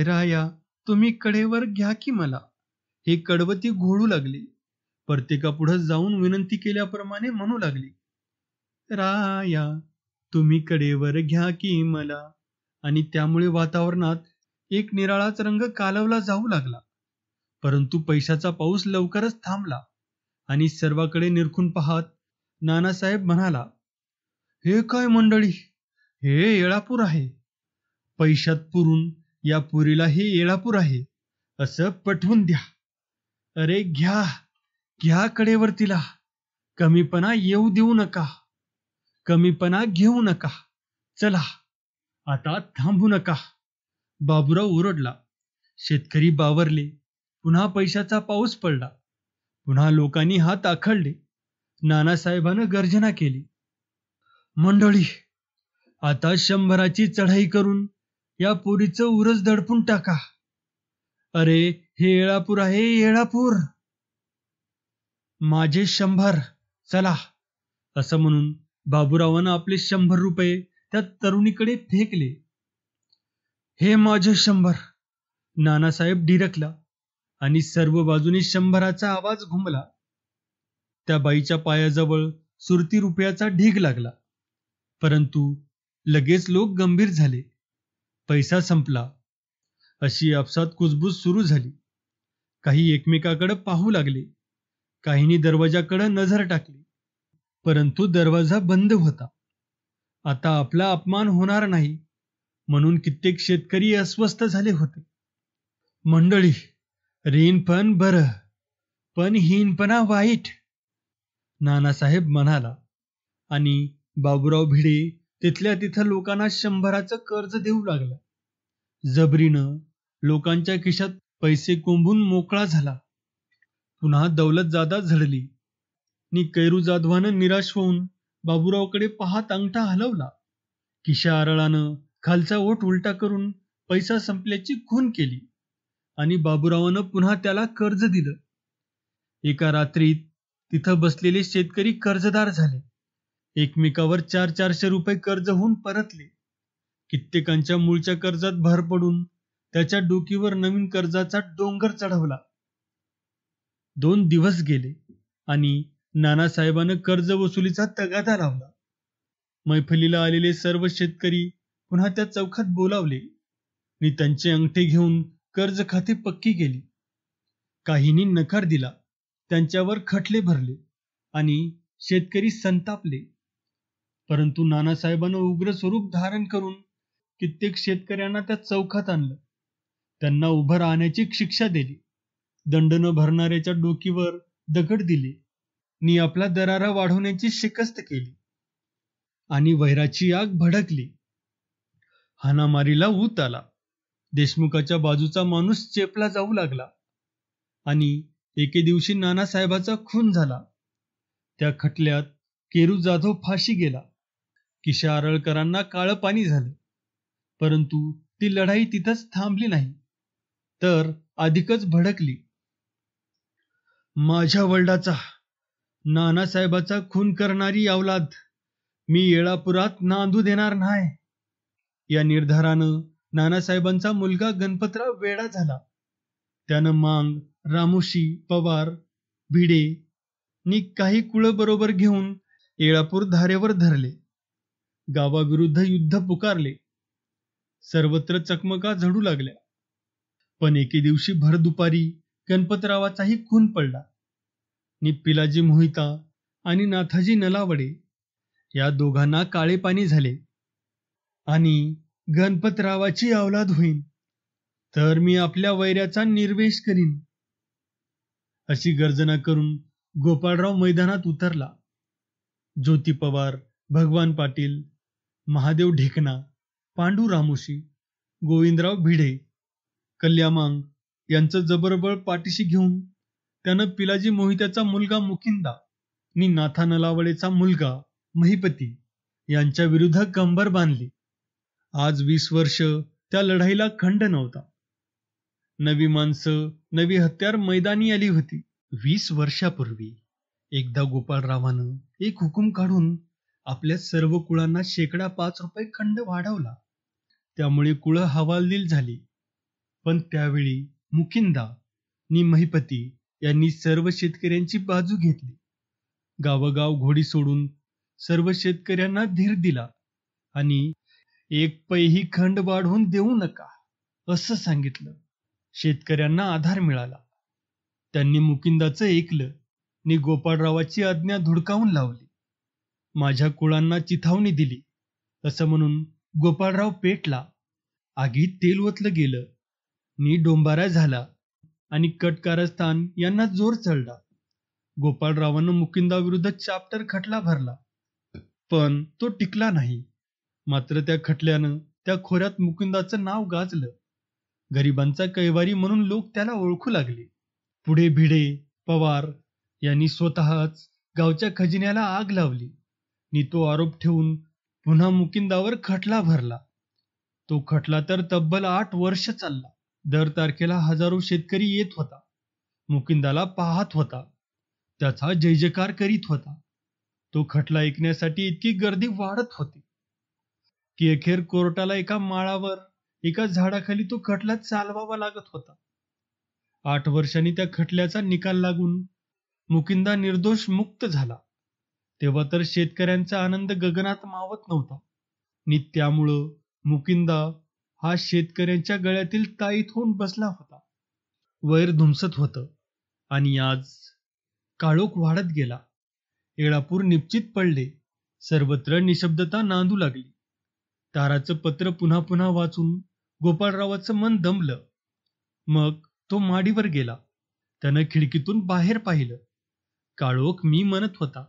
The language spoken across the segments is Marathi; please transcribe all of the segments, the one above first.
राया, तुम्ही कडेवर घ्या की मला. हे कडवती घोळू लागले. प्रत्येकापुढं जाऊन विनंती केल्याप्रमाणे म्हणू लागले. राया, तुम्ही कडेवर घ्या की मला. आणि त्यामुळे वातावरणात एक निराळाच रंग कालवला जाऊ लागला. परंतु पैशाचा पाऊस लवकरच थांबला आणि सर्वाकडे निरखून पाहत नानासाहेब म्हणाला, हे काय मंडळी, हे येळापूर आहे. पैशात पुरून या पुरीला हे येळापूर आहे असं पटवून द्या. अरे घ्या, घ्या कडेवर तिला. कमीपणा येऊ देऊ नका. कमीपणा घेऊ नका. चला, आता थांबू नका. बाबूराव ओरडला. शेतकरी बावरले. पुन्हा पैशाचा पाऊस पडला. पुन्हा लोकांनी हात आखडले. नानासाहेबानं गर्जना केली. मंडळी, आता 100ची चढाई करून या पोरीचं उरस दडपून टाका. अरे हे येळापूर आहे, येळापूर. माझे 100, चला. असं म्हणून बाबूरावानं आपले 100 रुपये त्या तरुणीकडे फेकले. हे माझे 100. नानासाहेब डिरकला आणि सर्व बाजूनी 100चा आवाज घुमला. त्या बाईच्या पायाजवळ सुरती रुपयाचा ढीग लागला. परंतु लगेच लोक गंभीर झाले. पैसा संपला अशी आपसात कुजबूज सुरू झाली. काही एकमेकाकडे पाहू लागले. काहींनी दरवाजाकडे नजर टाकली. परंतु दरवाजा बंद होता. आता आपला अपमान होणार नाही म्हणून कित्येक शेतकरी अस्वस्थ झाले होते. मंडळी, ऋणपण बरं, पण हीनपणा वाईट, नानासाहेब म्हणाला. आणि बाबूराव भिडे तिथल्या तिथं लोकांना 100चं कर्ज देऊ लागला. जबरीनं लोकांच्या खिशात पैसे कोंबून मोकळा झाला. पुन्हा दौलत जादा झडली. नि कैरू जाधवानं निराश होऊन बाबूरावकडे पाहत अंगठा हलवला. किशा आरळानं खालचा ओठ उलटा करून पैसा संपल्याची खून केली आणि बाबूरावानं पुन्हा त्याला कर्ज दिलं. एका रात्रीत तिथं बसलेले शेतकरी कर्जदार झाले. एकमेकावर 400-400 रुपये कर्ज होऊन परतले. कित्येकांच्या मूळच्या कर्जात भर पडून त्याच्या डोकीवर नवीन कर्जाचा डोंगर चढवला. 2 दिवस गेले आणि नानासाहेबानं कर्ज वसुलीचा तगादा लावला. मैफलीला आलेले सर्व शेतकरी पुन्हा त्या चौकात बोलावले आणि त्यांचे अंगठे घेऊन कर्ज खाती पक्की केली. काहींनी नकार दिला. त्यांच्यावर खटले भरले आणि शेतकरी संतापले. परंतु नानासाहेबांनं उग्र स्वरूप धारण करून कित्येक शेतकऱ्यांना त्या चौकात आणलं. त्यांना उभं राहण्याची शिक्षा दिली. दंड न भरणाऱ्याच्या डोकीवर दगड दिले नि आपला दरारा वाढवण्याची शिकस्त केली. आणि वैराची आग भडकली. हाणामारीला ऊत आला. देशमुखाच्या बाजूचा माणूस चेपला जाऊ लागला आणि एके दिवशी नानासाहेबाचा खून झाला. त्या खटल्यात केरू जाधव फाशी गेला. किशा आरळकरांना काळं पाणी झालं. परंतु ती लढाई तिथंच थांबली नाही, तर अधिकच भडकली. माझ्या वडिलाचा, नानासाहेबाचा खून करणारी अवलाद मी येळापुरात नांदू देणार नाही. या निर्धारानं नानासाहेबांचा मुलगा गणपतराव वेडा झाला. त्यानं मांग, रामोशी, पवार, भिडे नि काही कुळं बरोबर घेऊन येळापूर धारेवर धरले. गावाविरुद्ध युद्ध पुकारले. सर्वत्र चकमका झडू लागल्या. पण एके दिवशी भर दुपारी गणपतरावाचाही खून पडला. नि पिलाजी मोहिता आणि नाथाजी नलावडे या दोघांना काळे पाणी झाले. आणि गणपतरावाची अवलाद होईन तर मी आपल्या वैऱ्याचा निर्वेश करीन, अशी गर्जना करून गोपाळराव मैदानात उतरला. ज्योती पवार, भगवान पाटील, महादेव ढेकणा, पांडू रामोशी, गोविंदराव भिडे, कल्यामांग यांचं जबरबळ पाठीशी घेऊन त्यानं पिलाजी मोहित्याचा मुलगा मुकिंदा नि नाथा नलावडेचा मुलगा महिपती यांच्या विरुद्ध कंबर बांधली. आज 20 वर्ष त्या लढाईला खंड नव्हता. नवी माणसं, नवी हत्यार मैदानी आली होती. 20 वर्षापूर्वी एकदा गोपाळरावानं एक हुकूम काढून आपल्या सर्व कुळांना शेकडा 5 रुपये खंड वाढवला. त्यामुळे कुळं हवालदिल झाली. पण त्यावेळी मुकिंदा नि महिपती यांनी सर्व शेतकऱ्यांची बाजू घेतली. गावोगाव घोडी सोडून सर्व शेतकऱ्यांना धीर दिला आणि एक पैही खंड वाढवून देऊ नका असं सांगितलं. शेतकऱ्यांना आधार मिळाला. त्यांनी मुकिंदाचं ऐकलं नि गोपाळरावाची आज्ञा धुडकावून लावली. माझ्या कुळांना चिथावणी दिली असं म्हणून गोपाळराव पेटला. आगीत तेल ओतलं गेलं नि डोंबारा झाला आणि कटकारस्थान यांना जोर चढला. गोपाळरावानं मुकिंदाविरुद्ध चाप्टर खटला भरला, पण तो टिकला नाही. मात्र त्या खटल्यानं त्या खोऱ्यात मुकिंदाचं नाव गाजलं. गरिबांचा कैवारी म्हणून लोक त्याला ओळखू लागले. पुढे भिडे पवार यांनी स्वतःच गावच्या खजिन्याला आग लावली नि तो आरोप ठेवून पुन्हा मुकिंदावर खटला भरला. तो खटला तर तब्बल 8 वर्ष चालला. दर तारखेला हजारो शेतकरी येत होता, मुकिंदाला पाहत होता, त्याचा जय जयकार करीत होता. तो खटला ऐकण्यासाठी इतकी गर्दी वाढत होती की अखेर कोर्टाला एका माळावर एका झाडाखाली तो खटला चालवावा लागत होता. 8 वर्षांनी त्या खटल्याचा निकाल लागून मुकिंदा निर्दोष मुक्त झाला. तेव्हा तर शेतकऱ्यांचा आनंद गगनात मावत नव्हता नि त्यामुळं मुकिंदा हा शेतकऱ्यांच्या गळ्यातील ताईत होऊन बसला होता. वैर धुमसत होतं आणि आज काळोख वाढत गेला. येळापूर निश्चित पडले. सर्वत्र निशब्दता नांदू लागली. ताराचं पत्र पुन्हा पुन्हा वाचून गोपाळरावाचं मन दमलं. मग तो माडीवर गेला. त्यानं खिडकीतून बाहेर पाहिलं. काळोख मी म्हणत होता.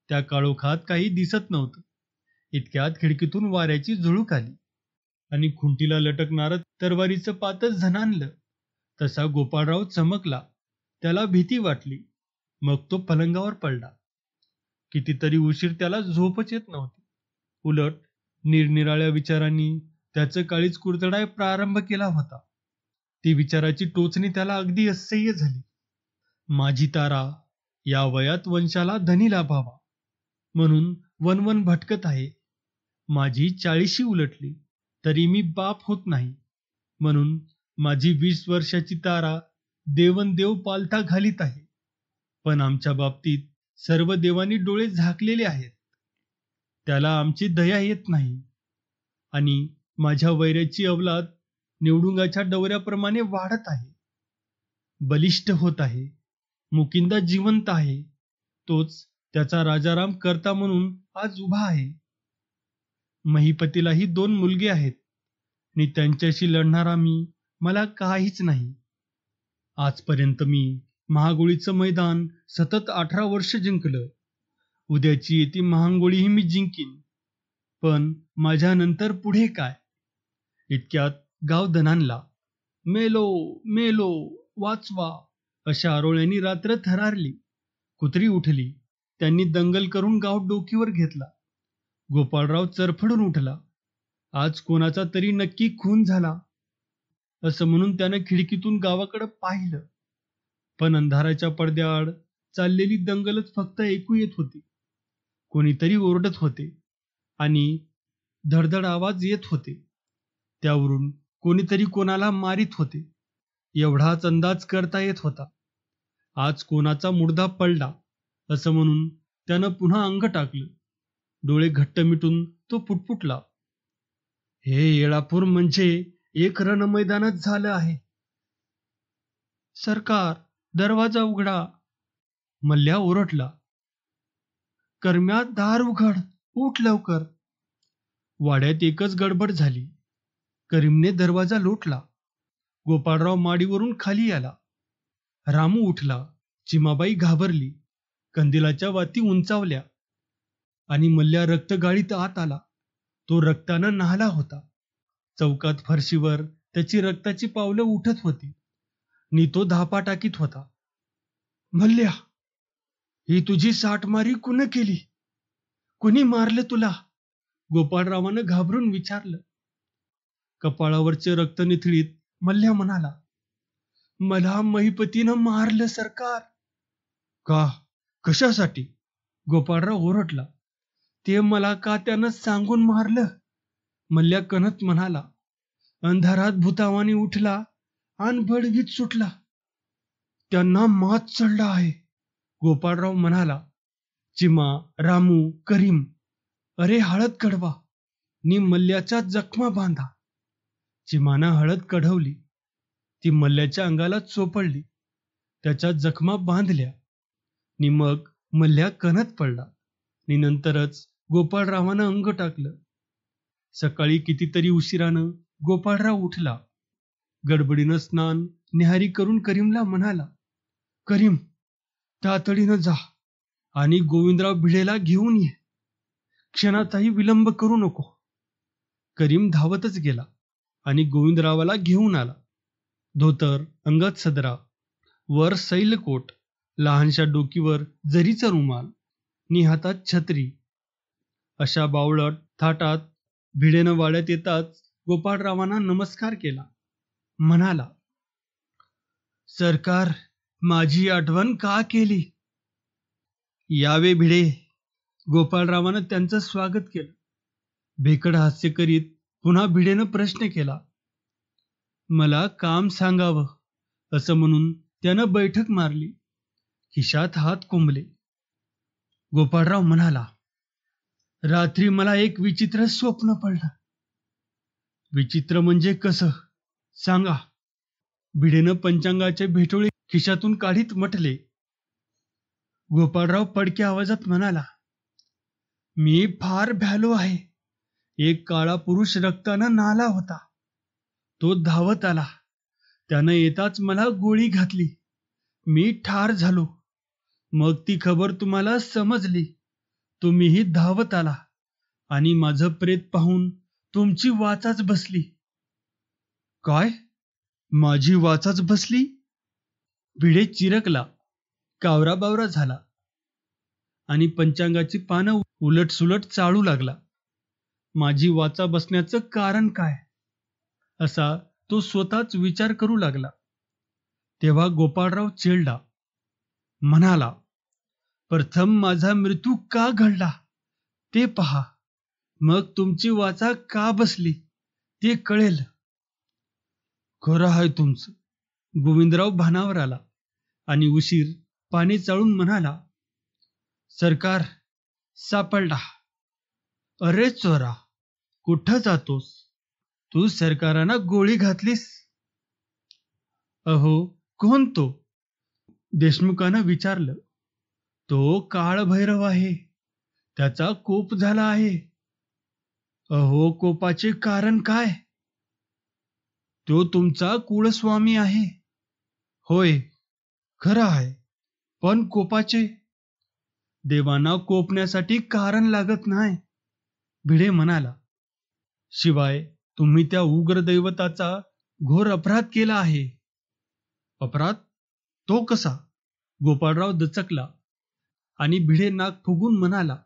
त्या काळोखात काही दिसत नव्हतं. इतक्यात खिडकीतून वाऱ्याची झुळूक आली आणि खुंटीला लटकणारं तरवारीचं पातच झणाणलं. तसा गोपाळराव चमकला. त्याला भीती वाटली. मग तो पलंगावर पडला. कितीतरी उशीर त्याला झोपच येत नव्हती. उलट निरनिराळ्या विचारांनी त्याचं काळीज कुरतडाय प्रारंभ केला होता. ती विचाराची टोचणी त्याला अगदी असह्य झाली. माझी तारा या वयात वंशाला धनी लाभावा म्हणून वनवन भटकत आहे. माझी 40शी उलटली तरी मी बाप होत नाही म्हणून माझी 20 वर्षाची तारा देवनदेव पालथा घालीत आहे. पण आमच्या बाबतीत सर्व देवांनी डोळे झाकलेले आहेत. त्याला आमची दया येत नाही आणि माझ्या वैऱ्याची अवलाद निवडुंगाच्या डवऱ्याप्रमाणे वाढत आहे, बलिष्ठ होत आहे. मुकिंदा जिवंत आहे. तोच त्याचा राजाराम करता म्हणून आज उभा आहे. महिपतीलाही 2 मुलगे आहेत आणि त्यांच्याशी लढणारा मला काहीच नाही. आजपर्यंत मी महागोळीचं मैदान सतत 18 वर्ष जिंकलं. उद्याची येती महागोळीही मी जिंकीन. पण माझ्यानंतर पुढे काय? इतक्यात गाव दणाणला. मेलो मेलो वाचवा अशा आरोळ्यांनी रात्र थरारली. कुत्री उठली. त्यांनी दंगल करून गाव डोकीवर घेतला. गोपाळराव चरफडून उठला. आज कोणाचा तरी नक्की खून झाला असं म्हणून त्यानं खिडकीतून गावाकडे पाहिलं. पण अंधाराच्या पडद्याआड चाललेली दंगलच फक्त ऐकू येत होती. कोणीतरी ओरडत होते आणि धडधड आवाज येत होते. त्यावरून कोणीतरी कोणाला मारित होते एवढाच अंदाज करता येत होता. आज कोणाचा मुर्दा पडला असं म्हणून त्यानं पुन्हा अंग टाकलं. डोळे घट्ट मिटून तो पुटपुटला. हे येळापूर म्हणजे एक रणमैदानच झालं आहे. सरकार, दरवाजा उघडा. मल्ल्या ओरडला. करम्या, दार उघड, उठ लवकर. वाड्यात एकच गडबड झाली. करीमने दरवाजा लोटला. गोपाळराव माडीवरून खाली आला. रामू उठला. चिमाबाई घाबरली. कंदिलाच्या वाती उंचावल्या आणि मल्ल्या रक्तगाळीत आत आला. तो रक्तानं न्हाला होता. चौकात फरशीवर त्याची रक्ताची पावलं उठत होती नि तो धापा टाकीत होता. मल्ल्या, ही तुझी साठमारी कुणी केली? कुणी मारलं तुला? गोपाळरावानं घाबरून विचारलं. कपाळावरचे रक्त निथळीत मल्ल्या म्हणाला, मला महिपतीनं मारलं सरकार. का? कशासाठी? गोपाळराव ओरडला. ते मला का त्यानं सांगून मारलं? मल्ल्या कणत म्हणाला. अंधारात भूतावानी उठला आणि भडवीत सुटला. त्यांना मात चढला आहे. गोपाळराव म्हणाला. चिमा, रामू, करीम, अरे हळद कढवा नि मल्ल्याच्या जखमा बांधा. चिमानं हळद कढवली. ती मल्ल्याच्या अंगाला चोपडली. त्याच्या जखमा बांधल्या. नि मग मल्ल्या कणत पडला. नि नंतरच गोपाळरावानं अंग टाकलं. सकाळी कितीतरी उशिरानं गोपाळराव उठला. गडबडीनं स्नान न्याहारी करून करीमला म्हणाला, करीम, तातडीनं जा आणि गोविंदराव भिडेला घेऊन ये. क्षणाचाही विलंब करू नको. करीम धावतच गेला आणि गोविंदरावाला घेऊन आला. धोतर, अंगात सदरा, वर सैलकोट, लहानशा डोकीवर जरीचा रुमाल, नि हातात छत्री. अशा बावळट थाटात भिडेनं वाड्यात येताच गोपाळरावांना नमस्कार केला. म्हणाला, सरकार, माझी आठवण का केली? यावे भिडे. गोपाळरावानं त्यांचं स्वागत केलं. भेकड हास्य करीत पुन्हा भिडेनं प्रश्न केला. मला काम सांगावं, असं म्हणून त्यानं बैठक मारली. खिशात हात कोंबले. गोपाळराव म्हणाला, रात्री मला एक विचित्र स्वप्न पडलं. विचित्र म्हणजे कसं, सांगा. भिडेनं पंचांगाचे भेटोळे खिशातून काढीत म्हटले. गोपाळराव पडक्या आवाजात म्हणाला, मी फार भ्यालो आहे. एक काळा पुरुष रक्तानं नाला होता. तो धावत आला. त्यानं येताच मला गोळी घातली. मी ठार झालो. मग ती खबर तुम्हाला समजली. तुम्हीही धावत आला आणि माझं प्रेत पाहून तुमची वाचाच बसली. काय? माझी वाचाच बसली? भिडे चिरकला, कावराबावरा झाला आणि पंचांगाची पानं उलटसुलट चाळू लागला. माझी वाचा बसण्याचं कारण काय, असा तो स्वतःच विचार करू लागला. तेव्हा गोपाळराव चिडला. म्हणाला, प्रथम माझा मृत्यू का घडला ते पहा, मग तुमची वाचा का बसली ते कळेल. खरं आहे तुमचं. गोविंदराव भानावर आला आणि उशीर पाणी चाळून म्हणाला, सरकार, सापडला. अरे चोरा, कुठं जातोस? तू सरकारांना गोळी घातलीस. अहो, कोण तो? देशमुखानं विचारलं. तो काळभैरव आहे. त्याचा कोप झाला आहे. अहो, कोपाचे कारण काय? तो तुमचा कुळस्वामी आहे. होय, खरं आहे. पण कोपाचे? देवांना कोपण्यासाठी कारण लागत नाही, भिडे म्हणाला. शिवाय तुम्ही त्या उग्र दैवताचा घोर अपराध केला आहे. अपराध? तो कसा? गोपाळराव दचकला आणि भिडे नाक फुगून म्हणाला,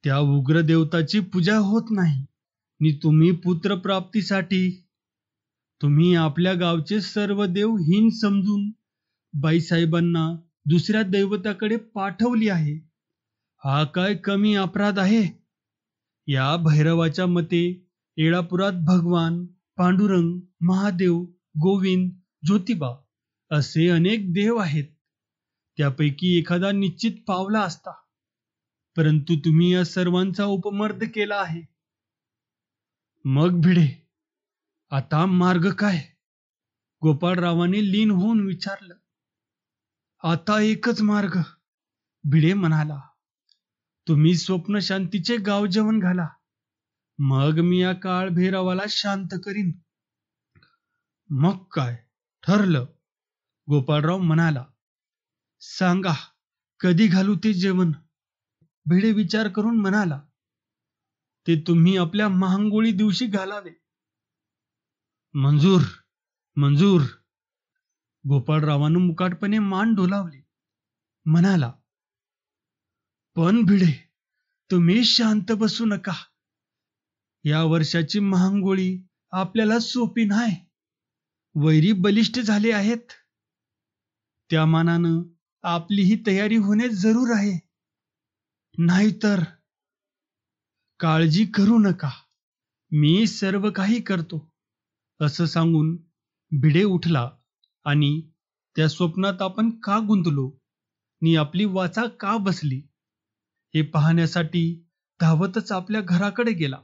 त्या उग्र देवताची पूजा होत नाही. नि तुम्ही पुत्रप्राप्तीसाठी तुम्ही आपल्या गावचे सर्व देव हीन समजून बाईसाहेबांना दुसऱ्या दैवताकडे पाठवली आहे. हा काय कमी अपराध आहे? या भैरवाच्या मते येळापुरात भगवान, पांडुरंग, महादेव, गोविंद, ज्योतिबा असे अनेक देव आहेत. त्यापैकी एखादा निश्चित पावला असता, परंतु तुम्ही या सर्वांचा उपमर्द केला आहे. मग भिडे, आता मार्ग काय? गोपाळरावांनी लीन होऊन विचारलं. आता एकच मार्ग, भिडे म्हणाला. तुम्ही स्वप्नशांतीचे गाव जेवण घाला. मग मी या काळभैरवाला शांत करीन. मग काय ठरलं? गोपाळराव म्हणाला. सांगा, कधी घालू ते जेवण? भिडे विचार करून म्हणाला. ते तुम्ही आपल्या महांगोळी दिवशी घालावे. मंजूर, मंजूर. गोपाळरावानं मुकाटपणे मान डोलावली. म्हणाला, पण भिडे, तुम्ही शांत बसू नका. या वर्षाची महांगोळी आपल्याला सोपी नाही. वैरी बलिष्ठ झाले आहेत. त्या मानानं आपलीही तयारी होणे जरूर आहे. नाहीतर काळजी करू नका, मी सर्व काही करतो, असं सांगून भिडे उठला आणि त्या स्वप्नात आपण का गुंतलो नि आपली वाचा का बसली हे पाहण्यासाठी धावतच आपल्या घराकडे गेला.